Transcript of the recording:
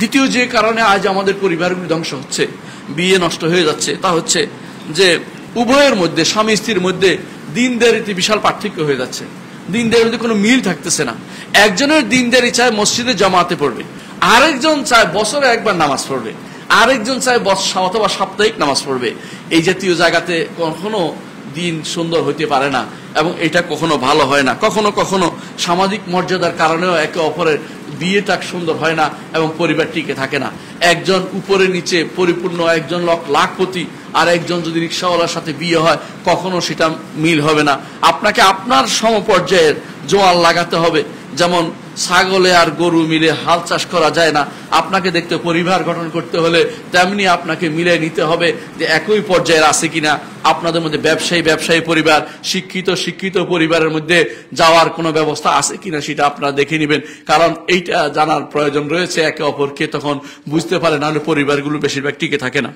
দ্বিতীয় যে কারণে আজ আমাদের পরিবারগুলি ধ্বংস হচ্ছে, বিয়ে নষ্ট হয়ে যাচ্ছে, তা হচ্ছে যে উভয়ের মধ্যে, স্বামী স্ত্রীর মধ্যে দিনদারিতে বিশাল পার্থক্য হয়ে যাচ্ছে। দিনদারির মধ্যে কোনো মিল থাকতেছে না। একজনের দিনদারি চায় মসজিদে জামাতে পড়বে, আরেকজন চায় বছরে একবার নামাজ পড়বে, আরেকজন চায় অথবা সাপ্তাহিক নামাজ পড়বে। এই জাতীয় জায়গাতে কখনো দিন সুন্দর হইতে পারে না এবং এটা কখনো ভালো হয় না। কখনো কখনো সামাজিক মর্যাদার কারণেও একে অপরের বিয়েটা সুন্দর হয় না এবং পরিবার টিকে থাকে না। একজন উপরে নিচে পরিপূর্ণ, একজন লাখপতি আর একজন যদি রিক্সাওয়ালার সাথে বিয়ে হয়, কখনো সেটা মিল হবে না। আপনাকে আপনার সমপর্যায়ের জোয়াল লাগাতে হবে। যেমন ছাগলে আর গরু মিলে হাল চাষ করা যায় না, আপনাকে দেখতে পরিবার গঠন করতে হলে তেমনি আপনাকে মিলে নিতে হবে যে একই পর্যায়ের আছে কিনা। আপনাদের মধ্যে ব্যবসায়ী পরিবার, শিক্ষিত পরিবারের মধ্যে যাওয়ার কোনো ব্যবস্থা আছে কিনা সেটা আপনারা দেখে নেবেন, কারণ এইটা জানার প্রয়োজন রয়েছে। একে অপরকে তখন বুঝতে পারে, নাহলে পরিবারগুলো বেশিরভাগ টিকে থাকে না।